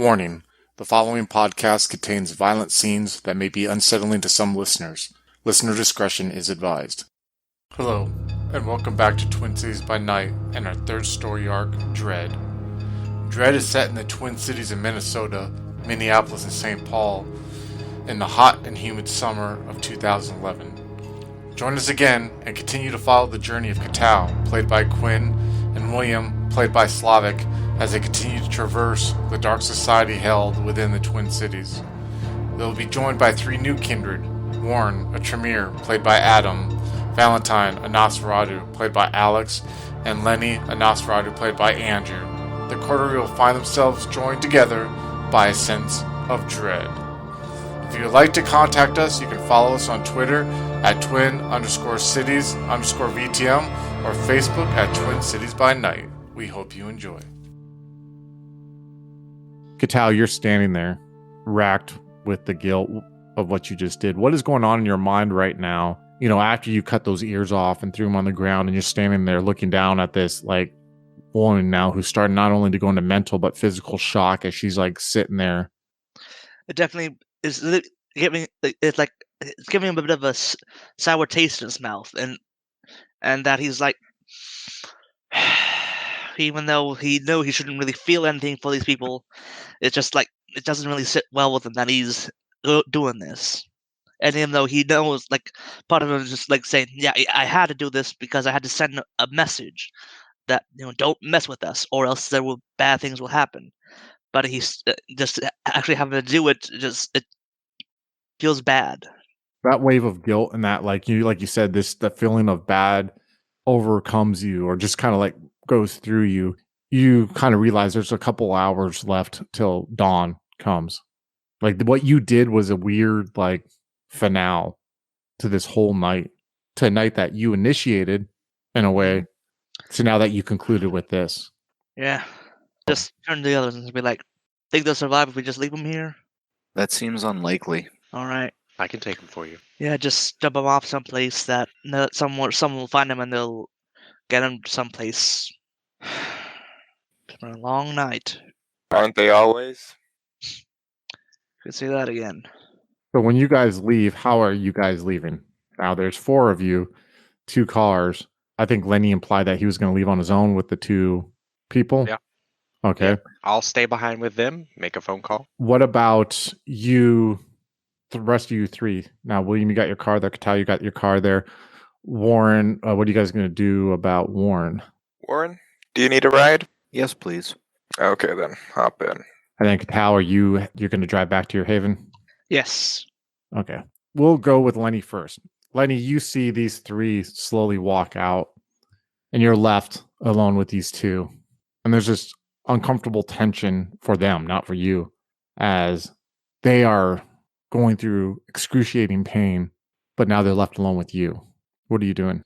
Warning: the following podcast contains violent scenes that may be unsettling to some listeners. Listener discretion is advised. Hello, and welcome back to Twin Cities by Night and our third story arc, Dread. Dread is set in the Twin Cities of Minnesota, Minneapolis, and St. Paul in the hot and humid summer of 2011. Join us again and continue to follow the journey of Kaetao, played by Quinn, and William, played by Slavic, as they continue to traverse the dark society held within the Twin Cities. They will be joined by three new Kindred: Warren, a Tremere, played by Adam; Valentine, a Nosferatu, played by Alex; and Lenny, a Nosferatu, played by Andrew. The coterie will find themselves joined together by a sense of dread. If you would like to contact us, you can follow us on Twitter at twin_cities_VTM or Facebook at Twin Cities by Night. We hope you enjoy. Kaetao, you're standing there, racked with the guilt of what you just did. What is going on in your mind right now? You know, after you cut those ears off and threw them on the ground, and you're standing there looking down at this, like, woman now who's starting not only to go into mental but physical shock as she's like sitting there. It definitely is giving. It's giving him a bit of a sour taste in his mouth, and that he's like, even though he knows he shouldn't really feel anything for these people, it's just like it doesn't really sit well with him that he's doing this. And even though he knows, like, part of him is just like saying, "Yeah, I had to do this because I had to send a message that, you know, don't mess with us, or else bad things will happen." But he's just actually having to do it. It feels bad. That wave of guilt and that, like you said, the feeling of bad overcomes you, or just kind of like goes through you. You kind of realize there's a couple hours left till dawn comes. Like, what you did was a weird, like, finale to this whole night, to a night that you initiated in a way. So now that you concluded with this. Yeah. Just turn to the others and be like, think they'll survive if we just leave them here? That seems unlikely. All right. I can take them for you. Yeah, just dump them off someplace that someone will find them and they'll get them someplace. It's been a long night. Aren't they always? Could say that again. So when you guys leave, how are you guys leaving? Now there's four of you, two cars. I think Lenny implied that he was going to leave on his own with the two people. Yeah. Okay. Yeah. I'll stay behind with them, make a phone call. What about you, the rest of you three? Now, William, you got your car there. Kaetao, you got your car there. Warren, what are you guys going to do about Warren? Warren, do you need a ride? Yes, please. Okay, then. Hop in. And then Kaetao, you're going to drive back to your haven? Yes. Okay. We'll go with Lenny first. Lenny, you see these three slowly walk out, and you're left alone with these two. And there's this uncomfortable tension for them, not for you, as they are going through excruciating pain, but now they're left alone with you. What are you doing?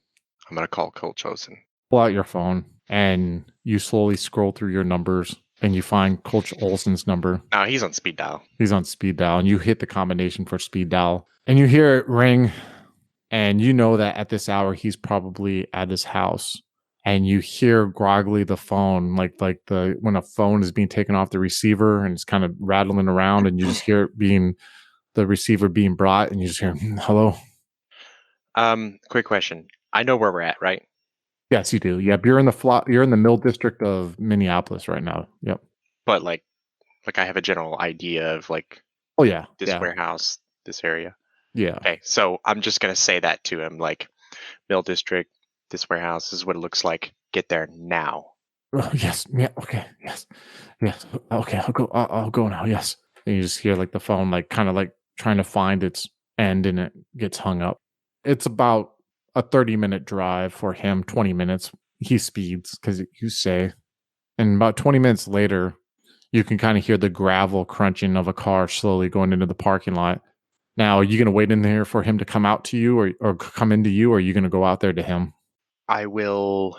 I'm going to call Cole Chosen. Pull out your phone, and you slowly scroll through your numbers, and you find Coach Olson's number. No, he's on speed dial. He's on speed dial, and you hit the combination for speed dial, and you hear it ring, and you know that at this hour he's probably at his house. And you hear groggily the phone, like when a phone is being taken off the receiver and it's kind of rattling around, and you just hear it the receiver being brought, and you just hear, hello. Quick question. I know where we're at, right? Yes, you do. Yep, you're in the Mill District of Minneapolis right now. Yep. But like I have a general idea of like. Oh yeah. This warehouse, this area. Yeah. Okay, so I'm just gonna say that to him, like, Mill District. This warehouse, this is what it looks like. Get there now. Oh, yes. Yeah. Okay. Yes. Yes. Okay. I'll go now. Yes. And you just hear like the phone, like kind of like trying to find its end, and it gets hung up. It's about a 30-minute drive for him. 20 minutes. He speeds because you say, and about 20 minutes later, you can kind of hear the gravel crunching of a car slowly going into the parking lot. Now, are you going to wait in there for him to come out to you, or come into you, or are you going to go out there to him? I'm going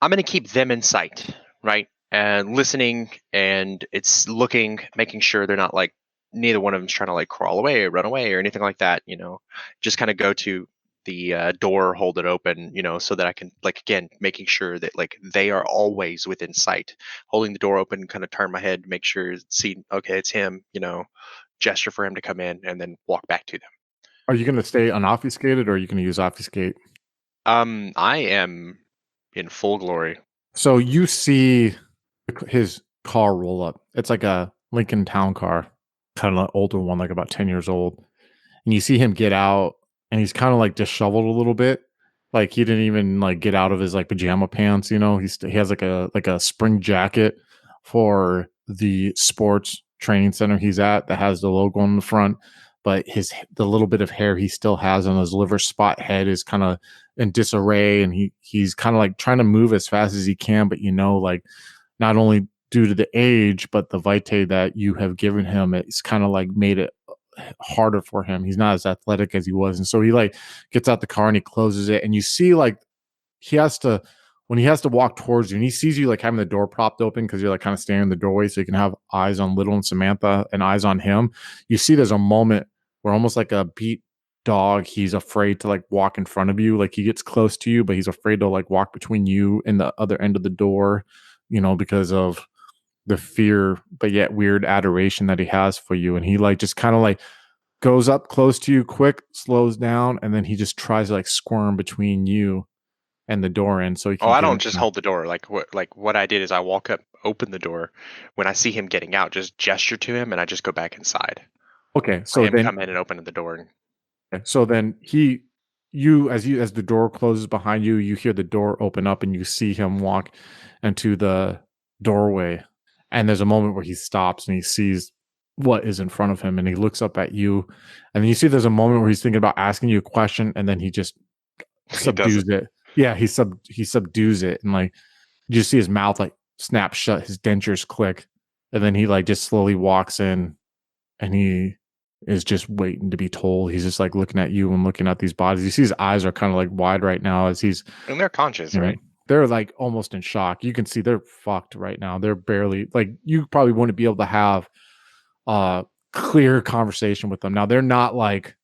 to keep them in sight, right? And listening, and it's making sure they're not like, neither one of them's trying to like crawl away or run away or anything like that, you know. Just kind of go to the door, hold it open, so that I can, like, again, making sure that, like, they are always within sight. Holding the door open, kind of turn my head, make sure, see, okay, it's him, gesture for him to come in, and then walk back to them. Are you going to stay unobfuscated or are you going to use obfuscate? I am in full glory. So you see his car roll up. It's like a Lincoln Town car, kind of an older one, like about 10 years old. And you see him get out and he's kind of like disheveled a little bit. Like he didn't even like get out of his like pajama pants, he has like a spring jacket for the sports training center he's at that has the logo on the front, but the little bit of hair he still has on his liver spot head is kind of in disarray, and he's kind of like trying to move as fast as he can, but like not only due to the age but the vitae that you have given him, it's kind of like made it harder for him. He's not as athletic as he was, and so he like gets out the car and he closes it, and you see like when he has to walk towards you and he sees you like having the door propped open because you're like kind of standing in the doorway so you can have eyes on Little and Samantha and eyes on him. You see there's a moment where almost like a beat dog, he's afraid to like walk in front of you. Like he gets close to you, but he's afraid to like walk between you and the other end of the door, because of the fear, but yet weird adoration that he has for you. And he like just kind of like goes up close to you quick, slows down, and then he just tries to like squirm between you and the door in. So he can I don't just hold the door. Like what I did is I walk up, open the door. When I see him getting out, just gesture to him, and I just go back inside. Okay, so then come in and open the door. So then as the door closes behind you, you hear the door open up and you see him walk into the doorway. And there's a moment where he stops and he sees what is in front of him and he looks up at you. And then you see there's a moment where he's thinking about asking you a question and then he just subdues it. Yeah, he subdues it, and like you just see his mouth like snap shut, his dentures click, and then he like just slowly walks in and he is just waiting to be told. He's just like looking at you and looking at these bodies. You see his eyes are kind of like wide right now as he's, and they're conscious, right? They're like almost in shock. You can see they're fucked right now. They're barely, like, you probably wouldn't be able to have a clear conversation with them. Now they're not like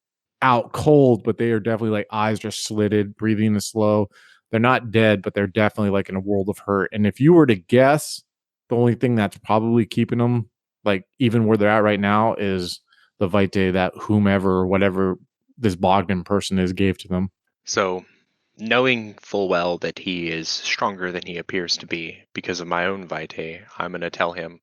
out cold, but they are definitely like eyes are slitted, breathing is slow. They're not dead, but they're definitely like in a world of hurt. And if you were to guess, the only thing that's probably keeping them like even where they're at right now is the vitae that whomever or whatever this Bogdan person is gave to them. So, knowing full well that he is stronger than he appears to be because of my own vitae, I'm going to tell him,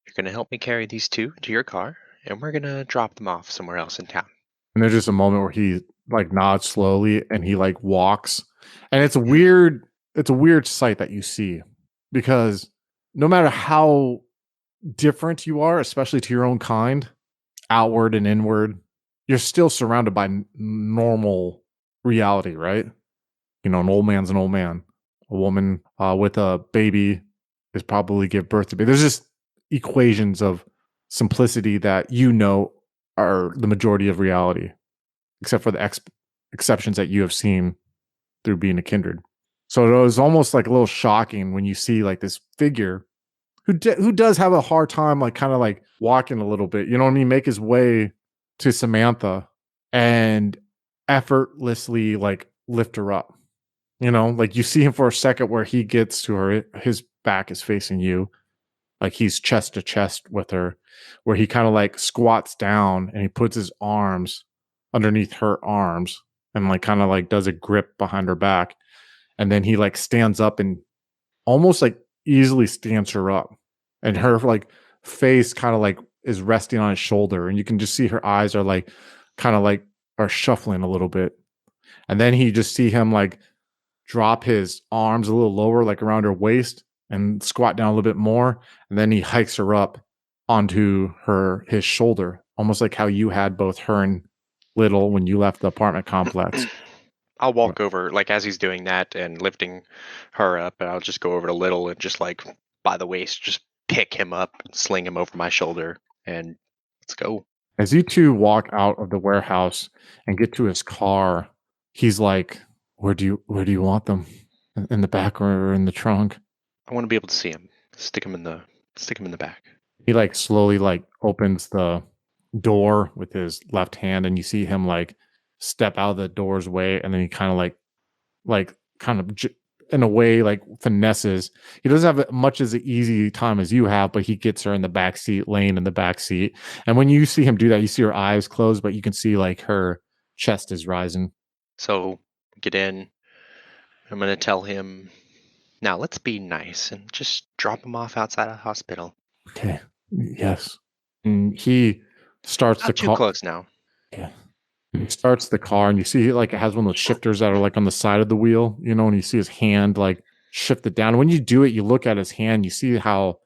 you're going to help me carry these two to your car, and we're going to drop them off somewhere else in town. And there's just a moment where he like nods slowly and he like walks. And it's a weird sight that you see, because no matter how different you are, especially to your own kind, outward and inward, you're still surrounded by normal reality, right? An old man's an old man. A woman with a baby is probably give birth to baby. There's just equations of simplicity that are the majority of reality, except for the exceptions that you have seen through being a kindred. So it was almost like a little shocking when you see like this figure who does have a hard time like kind of like walking a little bit, you know what I mean, make his way to Samantha and effortlessly like lift her up. Like you see him for a second where he gets to her, his back is facing you, like he's chest to chest with her, where he kind of like squats down and he puts his arms underneath her arms and like kind of like does a grip behind her back. And then he like stands up and almost like easily stands her up, and her like face kind of like is resting on his shoulder, and you can just see her eyes are like kind of like are shuffling a little bit. And then he just see him like drop his arms a little lower, like around her waist, and squat down a little bit more. And then he hikes her up onto his shoulder, almost like how you had both her and Little when you left the apartment complex. I'll walk over, like as he's doing that and lifting her up, and I'll just go over to Little and just like by the waist, just pick him up and sling him over my shoulder, and let's go. As you two walk out of the warehouse and get to his car, he's like, where do you want them? In the back or in the trunk? I want to be able to see him. Stick him in the back. He like slowly like opens the door with his left hand, and you see him like step out of the door's way, and then he kind of in a way like finesses. He doesn't have much as an easy time as you have, but he gets her in the back seat, laying in the back seat. And when you see him do that, you see her eyes closed, but you can see like her chest is rising. So get in. I'm gonna tell him, now let's be nice and just drop him off outside of the hospital. Okay. Yes. And he starts Not the too car. close now. Yeah. He starts the car, and you see like it has one of those shifters that are like on the side of the wheel, and you see his hand like shift it down. When you do it, you look at his hand, you see how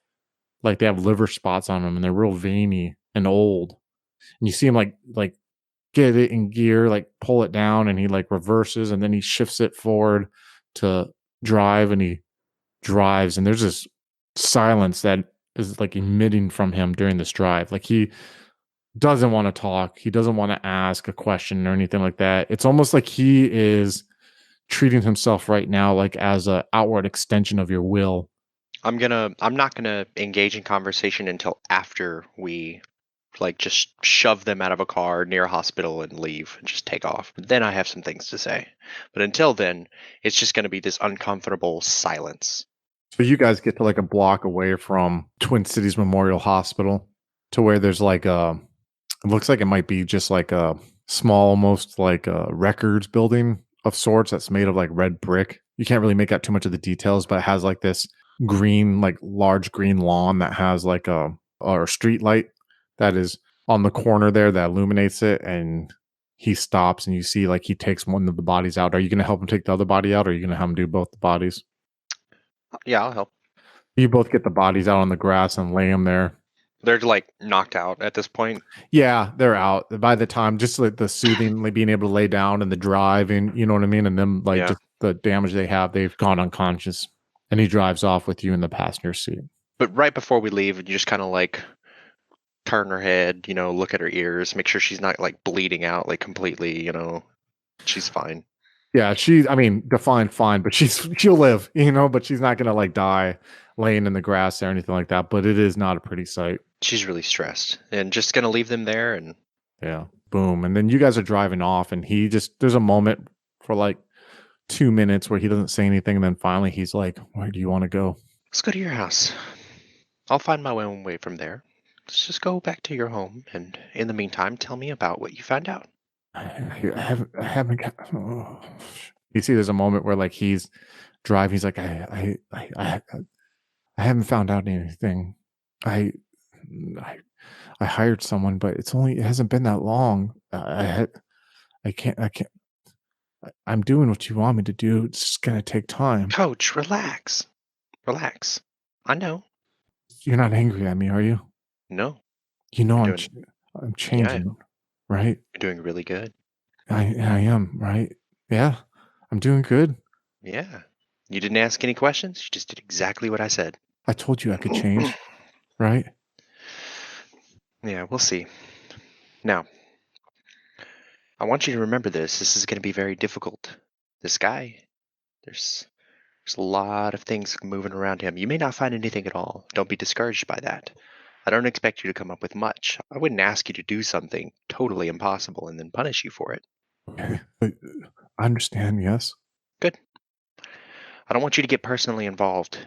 like they have liver spots on them, and they're real veiny and old. And you see him like get it in gear, like pull it down, and he like reverses, and then he shifts it forward to drive, and he drives, and there's this silence that is like emitting from him during this drive. Like he doesn't want to talk. He doesn't want to ask a question or anything like that. It's almost like he is treating himself right now like as a outward extension of your will. I'm not gonna engage in conversation until after we like just shove them out of a car near a hospital and leave and just take off. Then I have some things to say. But until then, it's just gonna be this uncomfortable silence. So you guys get to like a block away from Twin Cities Memorial Hospital to where there's like it looks like it might be just like a small, almost like a records building of sorts that's made of like red brick. You can't really make out too much of the details, but it has like this green, like large green lawn that has like a street light that is on the corner there that illuminates it. And he stops, and you see like he takes one of the bodies out. Are you going to help him take the other body out, or are you going to have him do both the bodies? Yeah, I'll help. You both get the bodies out on the grass and lay them there. They're like knocked out at this point. Yeah, they're out by the time. Just like the soothing, like being able to lay down and the drive, and you know what I mean. And then like Yeah. just the damage they have, they've gone unconscious. And he drives off with you in the passenger seat. But right before we leave, you just kind of like turn her head, look at her ears, make sure she's not like bleeding out like completely, she's fine. Yeah, define fine, but she'll live, but she's not gonna like die laying in the grass or anything like that. But it is not a pretty sight. She's really stressed and just gonna leave them there. And yeah, boom. And then you guys are driving off, and there's a moment for like 2 minutes where he doesn't say anything, and then finally he's like, where do you want to go? Let's go to your house. I'll find my own way from there. Let's just go back to your home, and in the meantime, tell me about what you found out. I haven't got. Oh. You see, there's a moment where like he's driving. He's like, I haven't found out anything. I hired someone, but it hasn't been that long. I can't. I'm doing what you want me to do. It's just gonna take time. Coach, relax. I know. You're not angry at me, are you? No. I'm changing, right? You're doing really good. I am, right? Yeah, I'm doing good. Yeah. You didn't ask any questions. You just did exactly what I said. I told you I could change, right? Yeah, we'll see. Now, I want you to remember this. This is going to be very difficult. This guy, there's a lot of things moving around him. You may not find anything at all. Don't be discouraged by that. I don't expect you to come up with much. I wouldn't ask you to do something totally impossible and then punish you for it. Okay. I understand, yes. Good. I don't want you to get personally involved.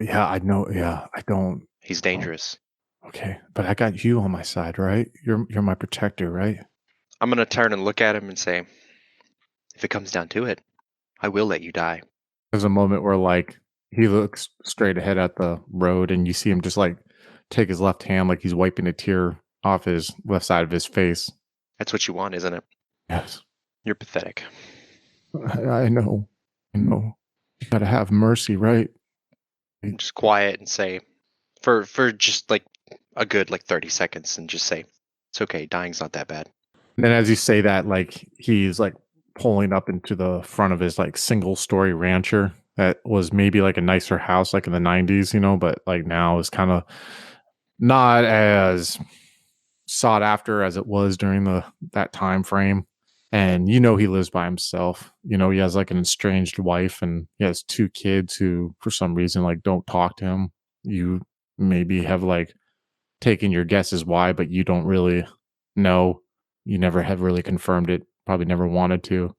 Yeah, I know. Yeah, I don't. He's dangerous. Okay, but I got you on my side, right? You're my protector, right? I'm going to turn and look at him and say, if it comes down to it, I will let you die. There's a moment where like he looks straight ahead at the road, and you see him just like take his left hand like he's wiping a tear off his left side of his face. That's what you want, isn't it? Yes. You're pathetic. I know. You gotta have mercy, right? Just quiet and say, for just like a good like 30 seconds, and just say, it's okay, dying's not that bad. And then as you say that, like he's like pulling up into the front of his like single story rancher that was maybe like a nicer house like in the 90s, but like now is kind of not as sought after as it was during that time frame. And he lives by himself. He has like an estranged wife, and he has 2 kids who for some reason like don't talk to him. You maybe have like taken your guesses why, but you don't really know. You never have really confirmed it probably never wanted to.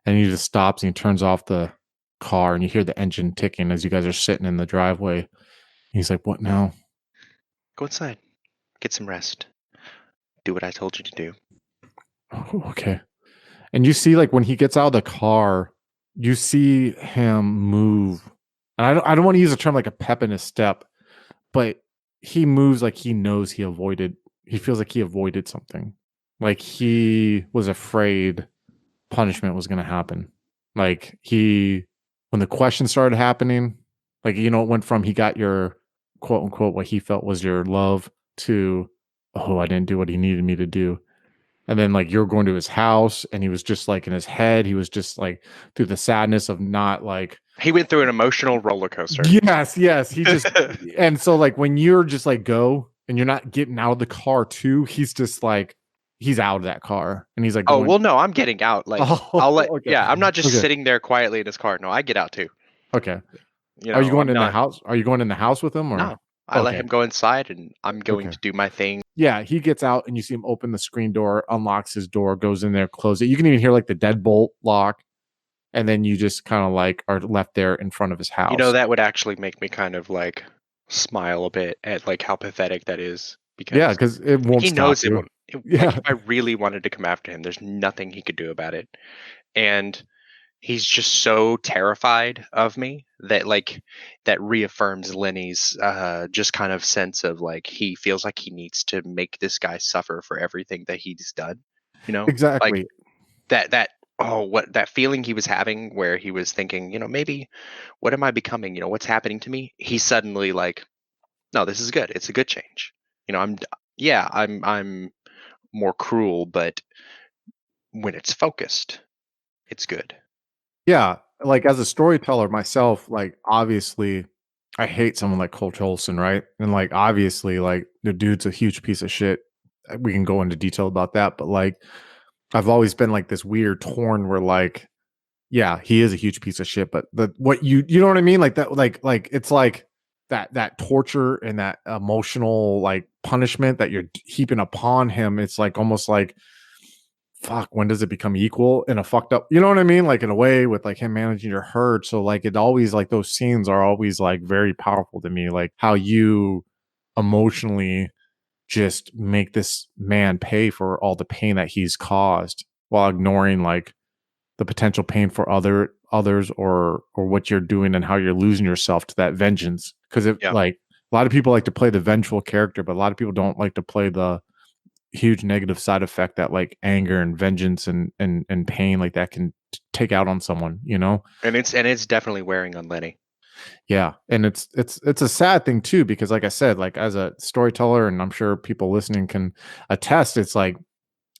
And he just stops and he turns off the car and you hear the engine ticking as you guys are sitting in the driveway. He's like, "What now?" Go inside. Get some rest. Do what I told you to do. "Oh, okay." And you see, like, when he gets out of the car, you see him move. And I don't want to use a term like a pep in his step, but he moves like he knows he feels like he avoided something. Like he was afraid punishment was going to happen. Like when the questions started happening, like, it went from he got your quote unquote, what he felt was your love to, oh, I didn't do what he needed me to do. And then like you're going to his house and he was just like in his head, he was just like through the sadness of not like, He went through an emotional roller coaster. yes. He just, and so like when you're just like go and you're not getting out of the car too, he's just like, he's out of that car and he's like, Oh, well, no, I'm getting out. Like, okay. yeah, I'm not just Okay. sitting there quietly in his car. No, I get out too. Okay. You know, Are you going I'm in the not- house? Are you going in the house with him or? No, I let Okay. him go inside and I'm going Okay. to do my thing. Yeah, he gets out and you see him open the screen door, unlocks his door, goes in there, close it. You can even hear like the deadbolt lock, and then you just kind of like are left there in front of his house. You know, that would actually make me kind of like smile a bit at like how pathetic that is. Because it won't he stop knows you. it won't. Yeah. Like, if I really wanted to come after him, there's nothing he could do about it. And he's just so terrified of me that like that reaffirms Lenny's just kind of sense of like he feels like he needs to make this guy suffer for everything that he's done. You know, Exactly. like that feeling he was having where he was thinking, maybe what am I becoming? What's happening to me? He's suddenly like, no, this is good. It's a good change. I'm more cruel, but when it's focused, it's good. Yeah, like as a storyteller myself, like obviously I hate someone like Coach Olson, right? And like obviously like the dude's a huge piece of shit. We can go into detail about that, but like I've always been like this weird torn where like, yeah, he is a huge piece of shit, but what you know what I mean? Like that, like it's like that torture and that emotional like punishment that you're heaping upon him. It's like almost like, fuck, when does it become equal in a fucked up, you know what I mean? Like in a way with like him managing your herd. So like it always like those scenes are always like very powerful to me. Like how you emotionally just make this man pay for all the pain that he's caused while ignoring like the potential pain for others or what you're doing and how you're losing yourself to that vengeance. Cause like a lot of people like to play the vengeful character, but a lot of people don't like to play the huge negative side effect that like anger and vengeance and pain like that can take out on someone, And it's definitely wearing on Lenny. Yeah, and it's a sad thing too, because like I said, like as a storyteller, and I'm sure people listening can attest, it's like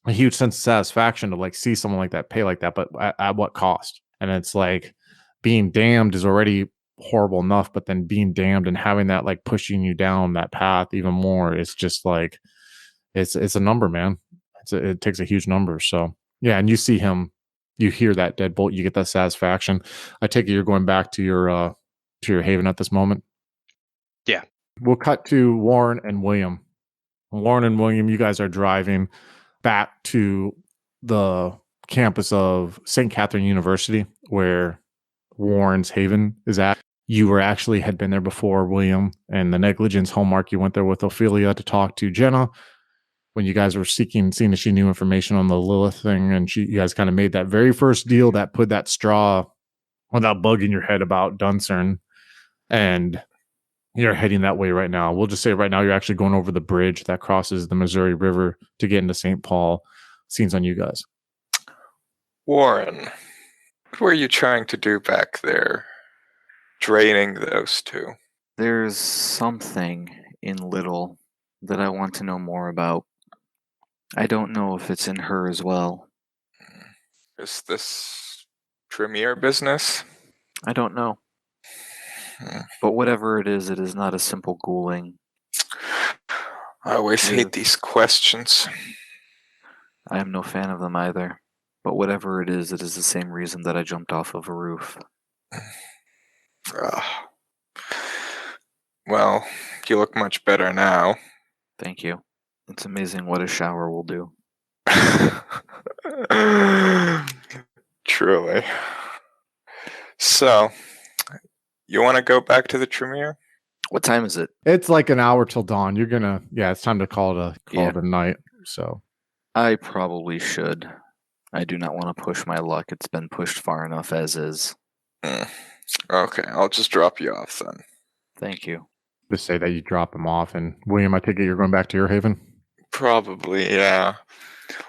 a huge sense of satisfaction to like see someone like that pay like that, but at what cost? And it's like being damned is already horrible enough, but then being damned and having that like pushing you down that path even more is just like it's a number, man. It takes a huge number. So yeah, and you see him, you hear that deadbolt, you get that satisfaction. I take it you're going back to your haven at this moment. Yeah. We'll cut to Warren and William. Warren and William, you guys are driving back to the campus of St. Catherine University, where Warren's haven is at. You had been there before, William, and the negligence homework. You went there with Ophelia to talk to Jenna when you guys were seeing if she knew information on the Lilith thing, and you guys kind of made that very first deal that put that straw or that bug in your head about Duncern, and you're heading that way right now. We'll just say right now you're actually going over the bridge that crosses the Missouri River to get into St. Paul. Scenes on you guys. Warren, what were you trying to do back there? Draining those two. There's something in Little that I want to know more about. I don't know if it's in her as well. Is this Tremere business? I don't know. But whatever it is not a simple ghouling. I always hate these questions. I am no fan of them either. But whatever it is the same reason that I jumped off of a roof. Well, you look much better now. Thank you. It's amazing what a shower will do. Truly. So, you want to go back to the Tremere? What time is it? It's like an hour till dawn. You're gonna, it's time to call it a night. So I probably should. I do not want to push my luck. It's been pushed far enough as is. Okay, I'll just drop you off then. Thank you. just say that you drop him off. And William, I take it you're going back to your haven. Probably, yeah.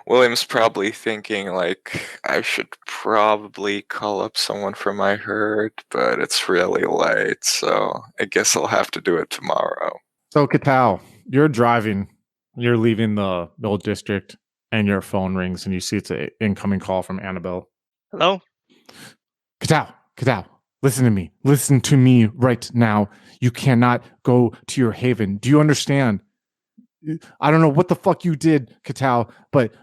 William's probably thinking, like, I should probably call up someone from my herd, but it's really late, so I guess I'll have to do it tomorrow. So, Kaetao, you're driving. You're leaving the old district, and your phone rings, and you see it's an incoming call from Annabelle. Hello? Kaetao, listen to me. Listen to me right now. You cannot go to your haven. Do you understand? I don't know what the fuck you did, Kaetao, but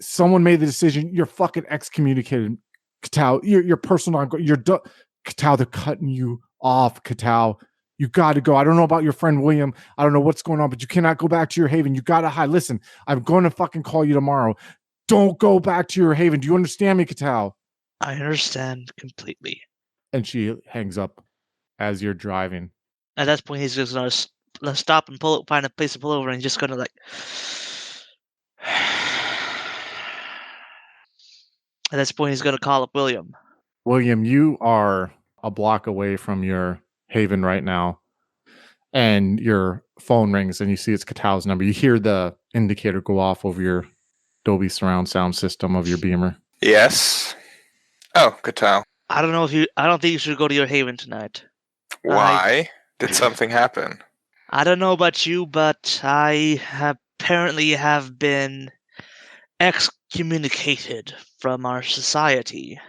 someone made the decision. You're fucking excommunicated, Kaetao. Your personal, Kaetao. They're cutting you off, Kaetao. You got to go. I don't know about your friend William. I don't know what's going on, but you cannot go back to your haven. You got to hide. Listen, I'm going to fucking call you tomorrow. Don't go back to your haven. Do you understand me, Kaetao? I understand completely. And she hangs up as you're driving. At that point, he's just gonna stop and find a place to pull over, and he's just gonna like. At this point, he's gonna call up William. William, you are a block away from your haven right now, and your phone rings, and you see it's Kaetao's number. You hear the indicator go off over your Dolby surround sound system of your beamer. Yes? Oh, Kaetao. I don't think you should go to your haven tonight. Why? Did something happen? I don't know about you, but I apparently have been excommunicated from our society.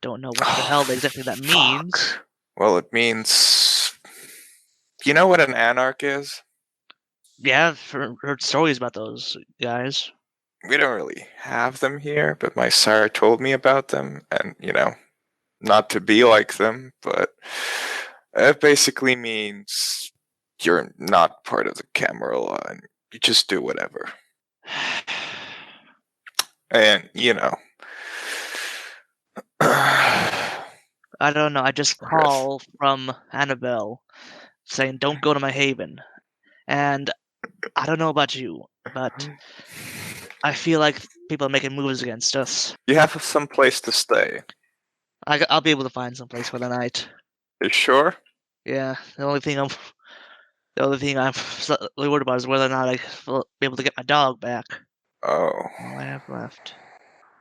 Don't know what the hell exactly that means. Fuck. Well, it means... You know what an anarch is? Yeah, I've heard stories about those guys. We don't really have them here, but my sire told me about them, and, not to be like them, but it basically means you're not part of the Camarilla, and you just do whatever. And, I don't know. I just call from Annabelle saying, don't go to my haven. And I don't know about you, but I feel like people are making moves against us. You have some place to stay. I'll be able to find some place for the night. You sure? Yeah, the only thing I'm slightly worried about is whether or not I will be able to get my dog back. Oh. All I have left.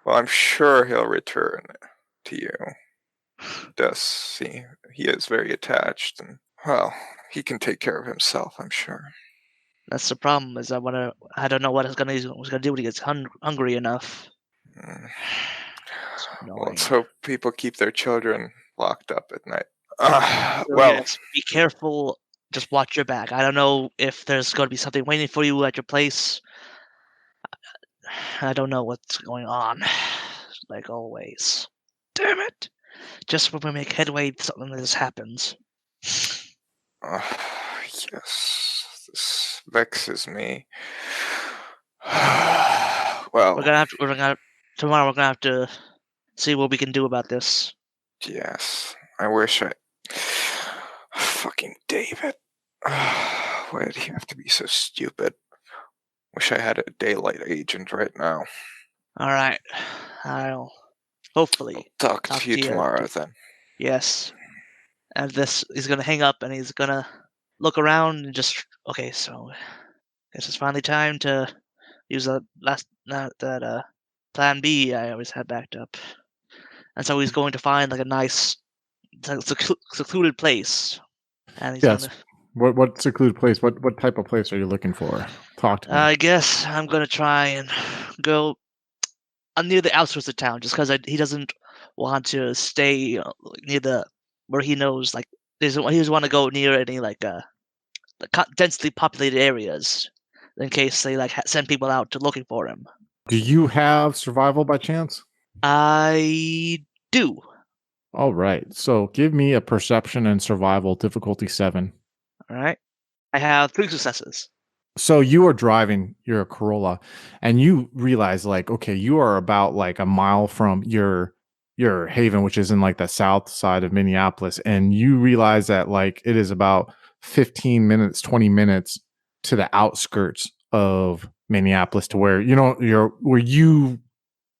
Well, I'm sure he'll return to you. He is very attached, and, well, he can take care of himself, I'm sure. That's the problem, is I don't know what he's gonna do when he gets hungry enough. Well, let's hope people keep their children locked up at night. Yes, be careful. Just watch your back. I don't know if there's going to be something waiting for you at your place. I don't know what's going on. Like always. Damn it! Just when we make headway, something like this happens. Yes, this vexes me. Well, tomorrow we're gonna have to see what we can do about this. Yes, I wish fucking David. Why did he have to be so stupid? Wish I had a daylight agent right now. All right, I'll hopefully talk to you tomorrow then. Yes. And he's gonna hang up and he's gonna look around and just so guess it's finally time to use that plan B I always had backed up. And so he's going to find like a nice secluded place. And he's gonna What secluded place? What type of place are you looking for? Talk to me. I guess I'm gonna try and go near the outskirts of town, just because he doesn't want to stay near where he knows he doesn't want to go near any densely populated areas in case they send people out to looking for him. Do you have survival by chance? I do. All right. So give me a perception and survival difficulty 7. All right. I have 3 successes. So you are driving your Corolla and you realize like, okay, you are about like a mile from your haven, which is in like the south side of Minneapolis. And you realize that like it is about 15 minutes, 20 minutes to the outskirts of Minneapolis to where, where you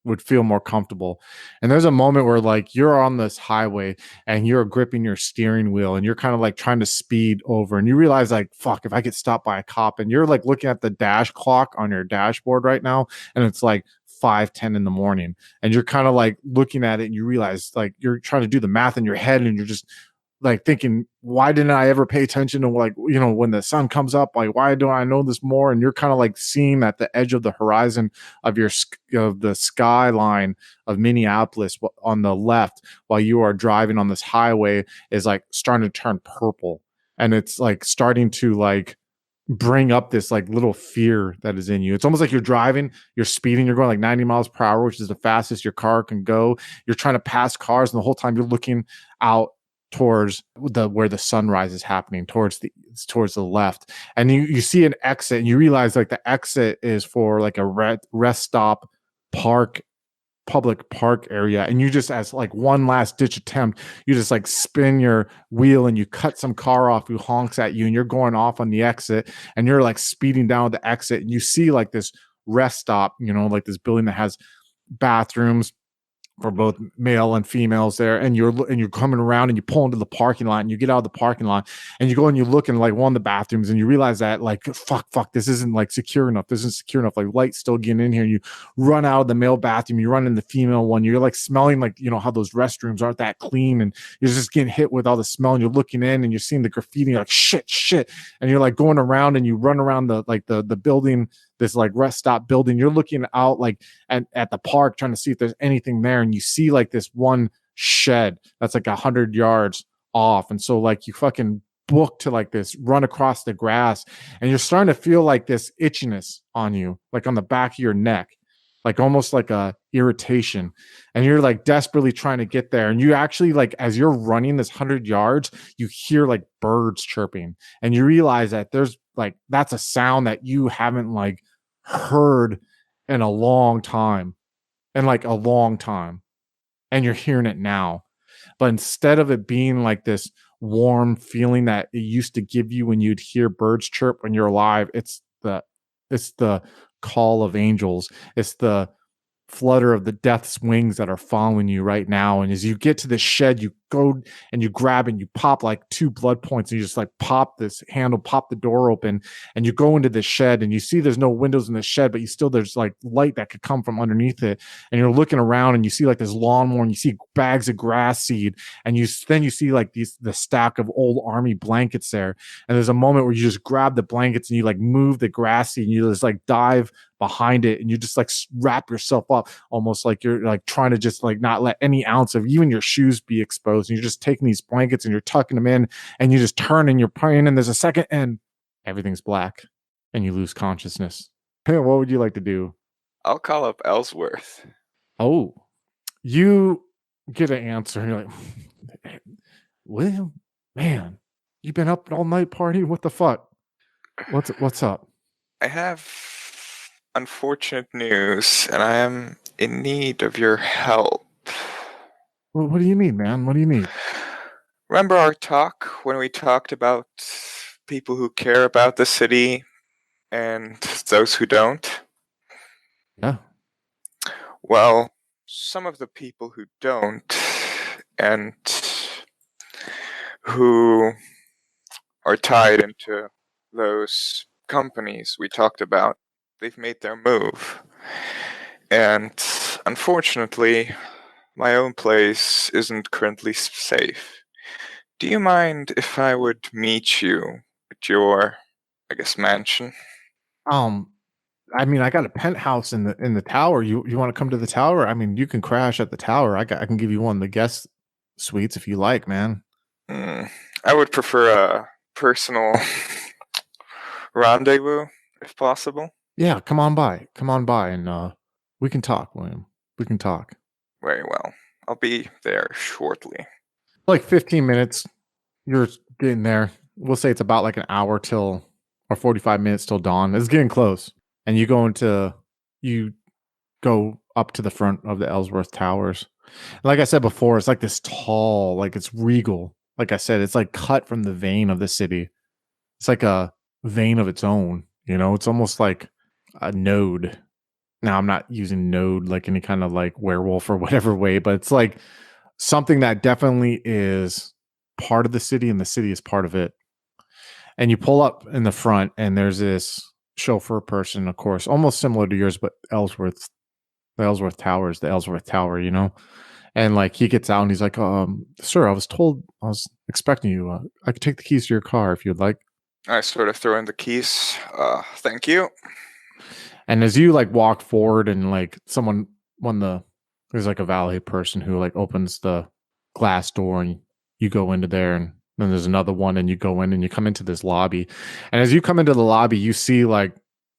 would feel more comfortable. And there's a moment where like you're on this highway and you're gripping your steering wheel and you're kind of like trying to speed over and you realize like, fuck, if I get stopped by a cop, and you're like looking at the dash clock on your dashboard right now and it's like 5:10 in the morning, and you're kind of like looking at it and you realize like you're trying to do the math in your head and you're just like thinking, why didn't I ever pay attention to like, when the sun comes up, like, why do I know this more? And you're kind of like seeing at the edge of the horizon of of the skyline of Minneapolis on the left while you are driving on this highway is like starting to turn purple. And it's like starting to like bring up this like little fear that is in you. It's almost like you're driving, you're speeding, you're going like 90 miles per hour, which is the fastest your car can go. You're trying to pass cars, and the whole time you're looking out towards where the sunrise is happening, towards the left, and you see an exit and you realize like the exit is for like a rest stop park, public park area, and you just, as like one last ditch attempt, you just like spin your wheel and you cut some car off who honks at you, and you're going off on the exit and you're like speeding down the exit, and you see like this rest stop, like this building that has bathrooms for both male and females there, and you're coming around and you pull into the parking lot and you get out of the parking lot and you go and you look in like one of the bathrooms and you realize that like fuck, this isn't like secure enough, like light's still getting in here, and you run out of the male bathroom, you run in the female one, you're like smelling like how those restrooms aren't that clean, and you're just getting hit with all the smell, and you're looking in and you're seeing the graffiti, like shit, and you're like going around and you run around the building, this like rest stop building, you're looking out like at the park trying to see if there's anything there, and you see like this one shed that's like 100 yards off, and so like you fucking book to like this run across the grass, and you're starting to feel like this itchiness on you, like on the back of your neck, like almost like a irritation, and you're like desperately trying to get there, and you actually like, as you're running this 100 yards, you hear like birds chirping, and you realize that there's like, that's a sound that you haven't like heard in a long time, and you're hearing it now. But instead of it being like this warm feeling that it used to give you when you'd hear birds chirp when you're alive, it's the call of angels. It's the flutter of the death's wings that are following you right now. And as you get to the shed, you go and you grab and you pop like 2 blood points, and you just like pop this handle, pop the door open, and you go into the shed, and you see there's no windows in the shed, but there's like light that could come from underneath it. And you're looking around and you see like this lawnmower, and you see bags of grass seed, and you see like the stack of old army blankets there. And there's a moment where you just grab the blankets and you like move the grass seed, and you just like dive behind it, and you just like wrap yourself up, almost like you're like trying to just like not let any ounce of even your shoes be exposed, and you're just taking these blankets and you're tucking them in, and you just turn and you're praying, and there's a second and everything's black and you lose consciousness. What would you like to do? I'll call up Ellsworth. Oh, you get an answer and you're like, William, man, you been up all night partying? What the fuck? What's up? I have unfortunate news, and I am in need of your help. What do you need, man? What do you need? Remember our talk when we talked about people who care about the city and those who don't? Yeah. Well, some of the people who don't and who are tied into those companies we talked about, they've made their move. And unfortunately, my own place isn't currently safe. Do you mind if I would meet you at your, mansion? I mean, I got a penthouse in the tower. You want to come to the tower? I mean, you can crash at the tower. I can give you one of the guest suites if you like, man. I would prefer a personal rendezvous, if possible. Yeah, come on by, and we can talk, William. We can talk. Very well. I'll be there shortly. Like 15 minutes. You're getting there. We'll say it's about like an hour till or 45 minutes till dawn. It's getting close. And you go up to the front of the Ellsworth Towers. Like I said before, it's like this tall, like it's regal. Like I said, it's like cut from the vein of the city. It's like a vein of its own, it's almost like a node. Now I'm not using node like any kind of like werewolf or whatever way, but it's like something that definitely is part of the city and the city is part of it. And you pull up in the front and there's this chauffeur person, of course, almost similar to yours, but the Ellsworth Tower is the Ellsworth Tower, And like he gets out and he's like, sir, I was expecting you. I could take the keys to your car if you'd like. I sort of throw in the keys. Thank you. And as you like walk forward and like there's like a valet person who like opens the glass door and you go into there, and then there's another one and you go in and you come into this lobby. And as you come into the lobby, you see like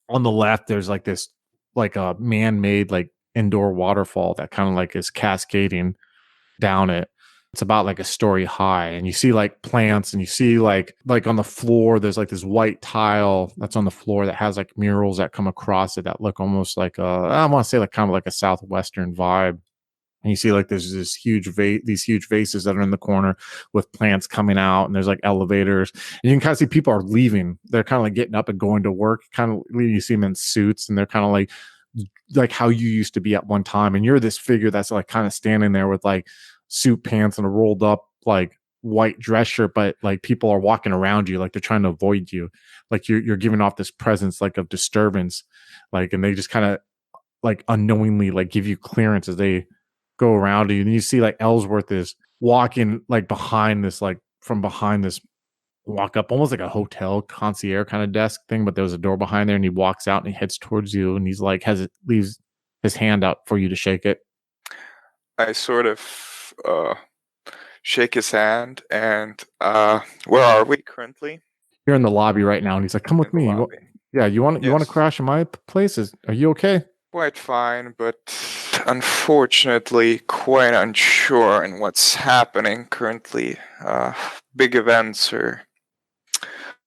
on the left, there's like this, like a man-made like indoor waterfall that kind of like is cascading down it. It's about like a story high, and you see like plants, and you see like on the floor there's like this white tile that's on the floor that has like murals that come across it that look almost like I want to say like kind of like a southwestern vibe. And you see like there's these huge vases that are in the corner with plants coming out, and there's like elevators, and you can kind of see people are leaving. They're kind of like getting up and going to work. Kind of you see them in suits, and they're kind of like how you used to be at one time, and you're this figure that's like kind of standing there with like suit pants and a rolled up like white dress shirt, but like people are walking around you like they're trying to avoid you, like you're giving off this presence like of disturbance, like, and they just kind of like unknowingly like give you clearance as they go around you. And you see like Ellsworth is walking like behind this, like from behind this walk up almost like a hotel concierge kind of desk thing, but there's a door behind there, and he walks out and he heads towards you, and he's like leaves his hand out for you to shake it. I sort of shake his hand, and where are we currently? You're in the lobby right now, and he's like, "Come with me." You want to crash in my place? Are you okay? Quite fine, but unfortunately quite unsure in what's happening currently. Big events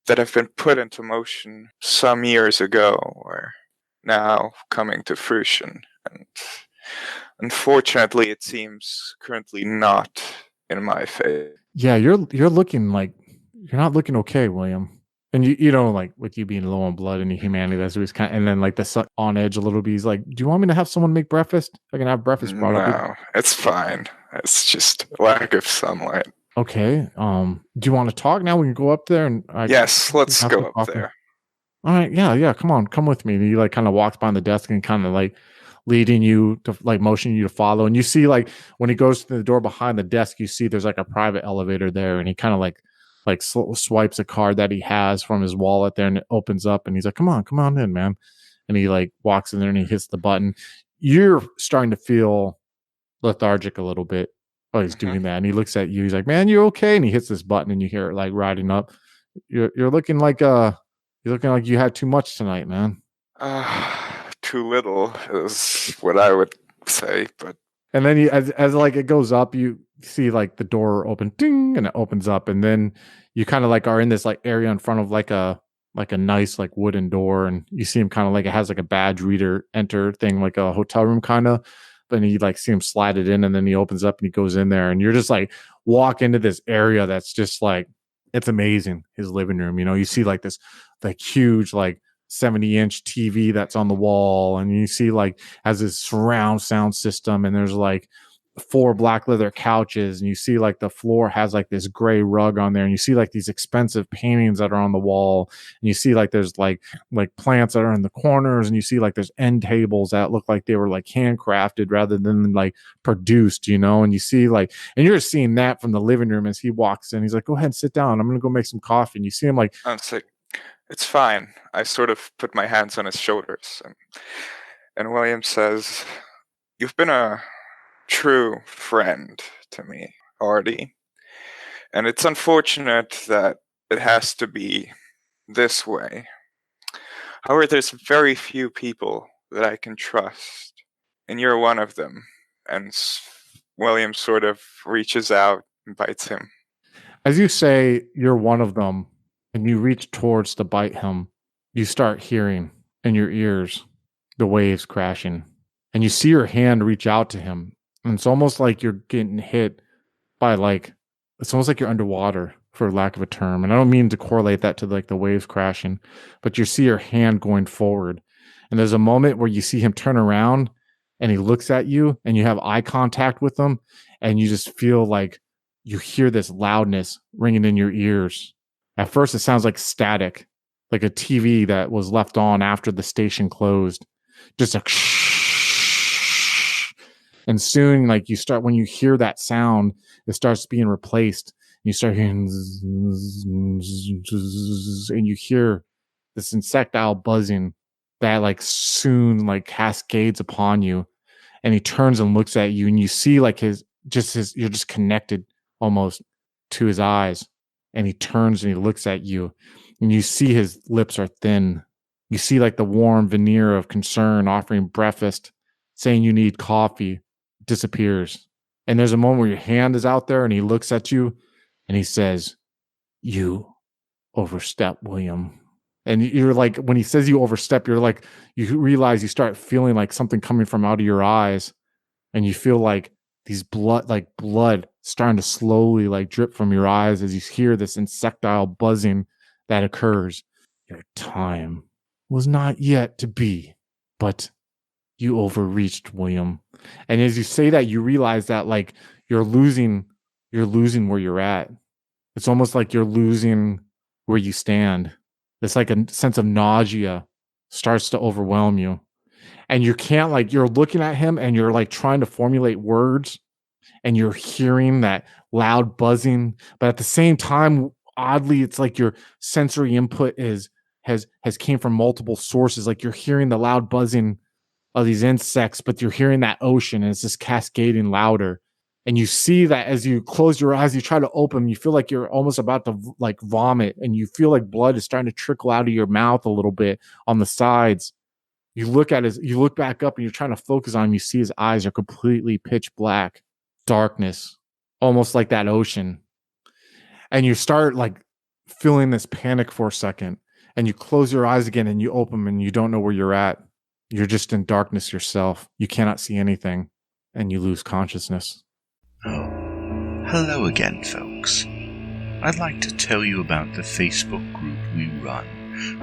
that have been put into motion some years ago are now coming to fruition, and unfortunately it seems currently not in my favor. Yeah, you're looking like you're not looking okay, William. And you know, like with you being low on blood and your humanity, that's what he's kind of, and then like the sun on edge a little bit. He's like, "Do you want me to have someone make breakfast? I can have breakfast brought up." No, it's fine. It's just lack of sunlight. Okay. Do you want to talk now? We can go up there and yes, let's go up there. All right. Yeah. Come with me. And he like kind of walks behind the desk and kind of like leading you to like motioning you to follow. And you see like when he goes to the door behind the desk, you see there's like a private elevator there, and he kind of like swipes a card that he has from his wallet there, and it opens up, and he's like, come on in, man. And he like walks in there and he hits the button. You're starting to feel lethargic a little bit while he's doing that, and he looks at you. He's like, "Man, you okay?" And he hits this button, and you hear it like riding up. You're looking like you had too much tonight, man. Too little is what I would say, but. And then as like it goes up, you see like the door open, ding, and it opens up, and then you kind of like are in this like area in front of like a nice like wooden door, and you see him kind of like it has like a badge reader enter thing, like a hotel room kind of. But you like see him slide it in, and then he opens up and he goes in there, and you're just like walk into this area that's just like it's amazing. His living room, you see like this like huge like 70-inch TV that's on the wall, and you see like has this surround sound system, and there's like 4 black leather couches, and you see like the floor has like this gray rug on there, and you see like these expensive paintings that are on the wall, and you see like there's like plants that are in the corners, and you see like there's end tables that look like they were like handcrafted rather than like produced, and you see like, and you're just seeing that from the living room as he walks in. He's like, "Go ahead and sit down, I'm gonna go make some coffee." And you see him like, I'm sick. It's fine. I sort of put my hands on his shoulders, and William says, "You've been a true friend to me, Artie. And it's unfortunate that it has to be this way. However, there's very few people that I can trust, and you're one of them." And William sort of reaches out and bites him. As you say, "You're one of them," and you reach towards to bite him, you start hearing in your ears the waves crashing. And you see your hand reach out to him. And it's almost like you're getting hit by it's almost like you're underwater, for lack of a term. And I don't mean to correlate that to like the waves crashing, but you see your hand going forward. And there's a moment where you see him turn around and he looks at you and you have eye contact with him. And you just feel like you hear this loudness ringing in your ears. At first, it sounds like static, like a TV that was left on after the station closed. Just a and soon, like when you hear that sound, it starts being replaced. You start hearing and you hear this insectile buzzing that like soon like cascades upon you. And he turns and looks at you, and you see like you're just connected almost to his eyes. And he turns and he looks at you, and you see his lips are thin. You see like the warm veneer of concern offering breakfast, saying you need coffee, disappears. And there's a moment where your hand is out there and he looks at you and he says, "You overstep, William." And you're like, when he says you overstep, you're like, you realize you start feeling like something coming from out of your eyes, and you feel like these blood starting to slowly like drip from your eyes as you hear this insectile buzzing that occurs. Your time was not yet to be, but you overreached, William. And as you say that, you realize that like you're losing where you're at. It's almost like you're losing where you stand. It's like a sense of nausea starts to overwhelm you. And you can't you're looking at him and you're like trying to formulate words, and you're hearing that loud buzzing. But at the same time, oddly, it's like your sensory input has came from multiple sources. Like you're hearing the loud buzzing of these insects, but you're hearing that ocean, and it's just cascading louder. And you see that as you close your eyes, you try to open, you feel like you're almost about to like vomit, and you feel like blood is starting to trickle out of your mouth a little bit on the sides. You look back up and you're trying to focus on him. You see his eyes are completely pitch black, darkness, almost like that ocean. And you start like feeling this panic for a second, and you close your eyes again and you open them, and you don't know where you're at. You're just in darkness yourself. You cannot see anything, and you lose consciousness. Oh, hello again, folks. I'd like to tell you about the Facebook group we run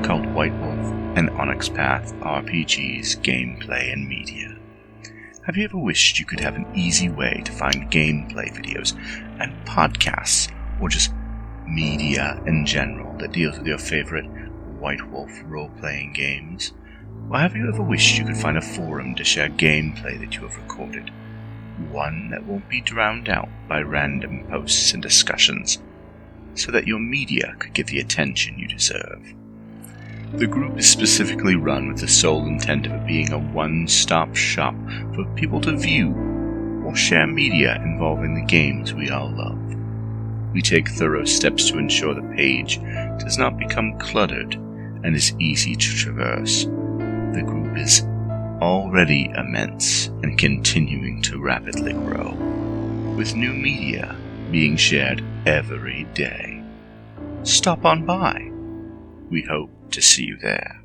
called White Wolf and Onyx Path RPGs, Gameplay and Media. Have you ever wished you could have an easy way to find gameplay videos and podcasts, or just media in general that deals with your favorite White Wolf role-playing games? Or have you ever wished you could find a forum to share gameplay that you have recorded? One that won't be drowned out by random posts and discussions, so that your media could get the attention you deserve. The group is specifically run with the sole intent of it being a one-stop shop for people to view or share media involving the games we all love. We take thorough steps to ensure the page does not become cluttered and is easy to traverse. The group is already immense and continuing to rapidly grow, with new media being shared every day. Stop on by. We hope to see you there.